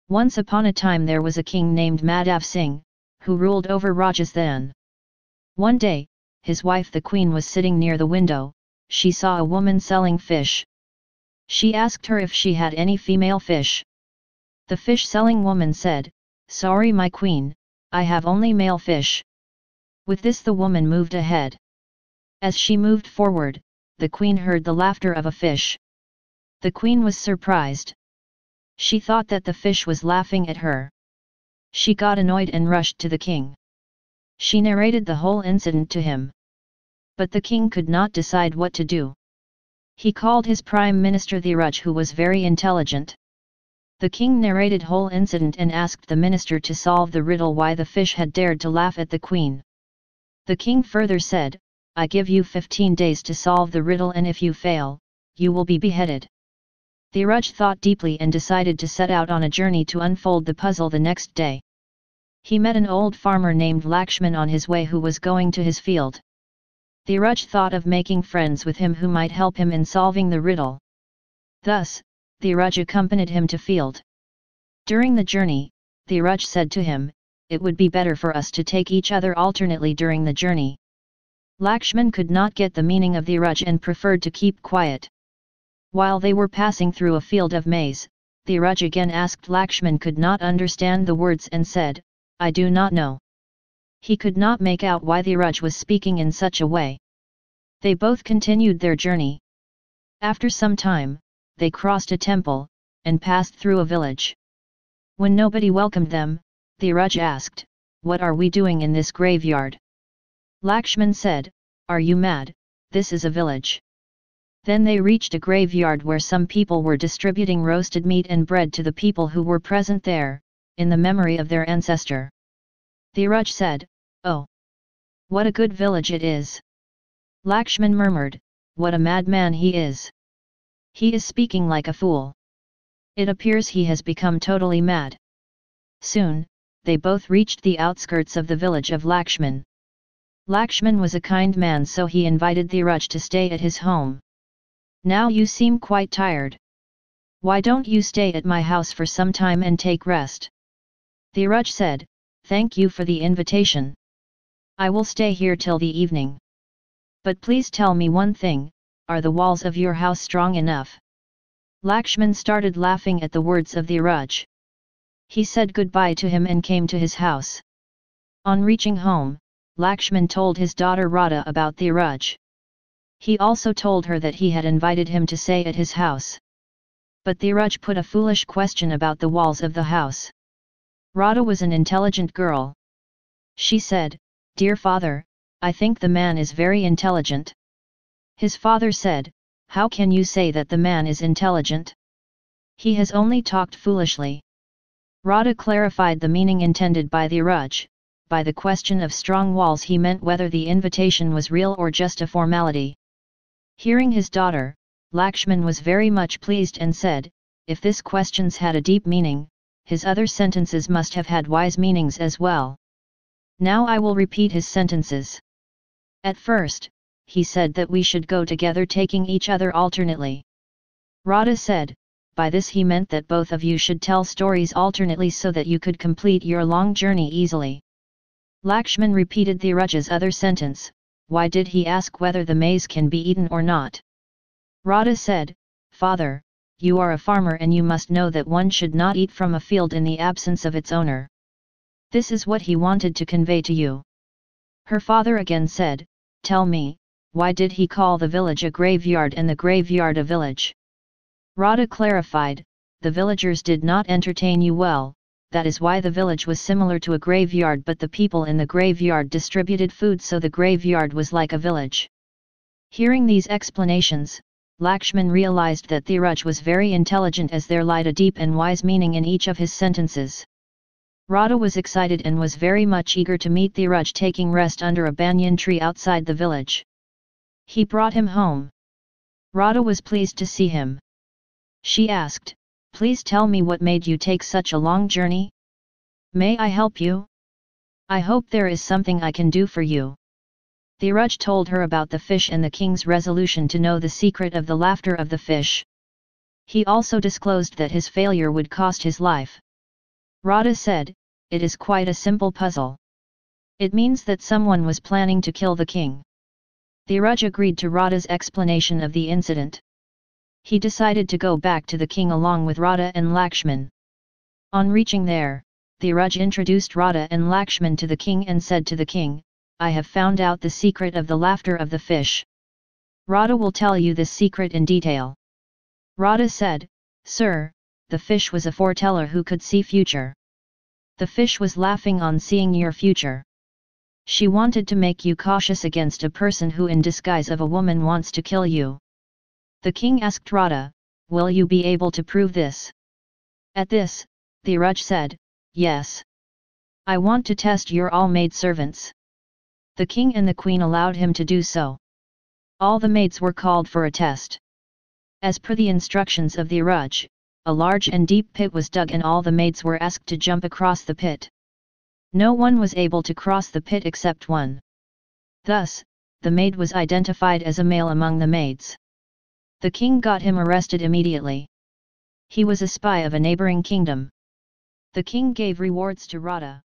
Once upon a time there was a king named Madhav Singh, who ruled over Rajasthan. One day, his wife the queen was sitting near the window. She saw a woman selling fish. She asked her if she had any female fish. The fish-selling woman said, "Sorry my queen, I have only male fish." With this the woman moved ahead. As she moved forward, the queen heard the laughter of a fish. The queen was surprised. She thought that the fish was laughing at her. She got annoyed and rushed to the king. She narrated the whole incident to him. But the king could not decide what to do. He called his prime minister Dhiraj, who was very intelligent. The king narrated whole incident and asked the minister to solve the riddle why the fish had dared to laugh at the queen. The king further said, "I give you 15 days to solve the riddle, and if you fail, you will be beheaded." Dhiraj thought deeply and decided to set out on a journey to unfold the puzzle the next day. He met an old farmer named Lakshman on his way who was going to his field. Dhiraj thought of making friends with him who might help him in solving the riddle. Thus, Dhiraj accompanied him to field. During the journey, Dhiraj said to him, "It would be better for us to take each other alternately during the journey." Lakshman could not get the meaning of Dhiraj and preferred to keep quiet. While they were passing through a field of maize, Dhiraj again asked Lakshman could not understand the words and said, "I do not know." He could not make out why Dhiraj was speaking in such a way. They both continued their journey. After some time, they crossed a temple, and passed through a village. When nobody welcomed them, Dhiraj asked, "What are we doing in this graveyard?" Lakshman said, "Are you mad? This is a village." Then they reached a graveyard where some people were distributing roasted meat and bread to the people who were present there, in the memory of their ancestor. Dhiraj said, "Oh! What a good village it is!" Lakshman murmured, "What a madman he is! He is speaking like a fool. It appears he has become totally mad." Soon, they both reached the outskirts of the village of Lakshman. Lakshman was a kind man, so he invited Dhiraj to stay at his home. "Now you seem quite tired. Why don't you stay at my house for some time and take rest?" Dhiraj said, "Thank you for the invitation. I will stay here till the evening. But please tell me one thing, are the walls of your house strong enough?" Lakshman started laughing at the words of Dhiraj. He said goodbye to him and came to his house. On reaching home, Lakshman told his daughter Radha about Dhiraj. He also told her that he had invited him to stay at his house. But Dhiraj put a foolish question about the walls of the house. Radha was an intelligent girl. She said, "Dear father, I think the man is very intelligent." His father said, "How can you say that the man is intelligent? He has only talked foolishly." Radha clarified the meaning intended by Dhiraj. By the question of strong walls he meant whether the invitation was real or just a formality. Hearing his daughter, Lakshman was very much pleased and said, "If this questions had a deep meaning, his other sentences must have had wise meanings as well. Now I will repeat his sentences." At first, he said that we should go together taking each other alternately. Radha said, by this he meant that both of you should tell stories alternately so that you could complete your long journey easily. Lakshman repeated Dhiraj's other sentence, "Why did he ask whether the maize can be eaten or not?" Radha said, "Father, you are a farmer and you must know that one should not eat from a field in the absence of its owner. This is what he wanted to convey to you." Her father again said, "Tell me, why did he call the village a graveyard and the graveyard a village?" Radha clarified, "The villagers did not entertain you well, that is why the village was similar to a graveyard, but the people in the graveyard distributed food, so the graveyard was like a village." Hearing these explanations, Lakshman realized that Dhiraj was very intelligent, as there lied a deep and wise meaning in each of his sentences. Radha was excited and was very much eager to meet Dhiraj taking rest under a banyan tree outside the village. He brought him home. Radha was pleased to see him. She asked, Please tell me what made you take such a long journey? May I help you? I hope there is something I can do for you. Dhiraj told her about the fish and the king's resolution to know the secret of the laughter of the fish. He also disclosed that his failure would cost his life. Radha said, "It is quite a simple puzzle. It means that someone was planning to kill the king." Dhiraj agreed to Radha's explanation of the incident. He decided to go back to the king along with Radha and Lakshman. On reaching there, Dhiraj introduced Radha and Lakshman to the king and said to the king, "I have found out the secret of the laughter of the fish. Radha will tell you this secret in detail." Radha said, "Sir, the fish was a foreteller who could see future. The fish was laughing on seeing your future. She wanted to make you cautious against a person who in disguise of a woman wants to kill you." The king asked Radha, "Will you be able to prove this?" At this, Dhiraj said, "Yes. I want to test your all maid servants." The king and the queen allowed him to do so. All the maids were called for a test. As per the instructions of Dhiraj, a large and deep pit was dug and all the maids were asked to jump across the pit. No one was able to cross the pit except one. Thus, the maid was identified as a male among the maids. The king got him arrested immediately. He was a spy of a neighboring kingdom. The king gave rewards to Radha.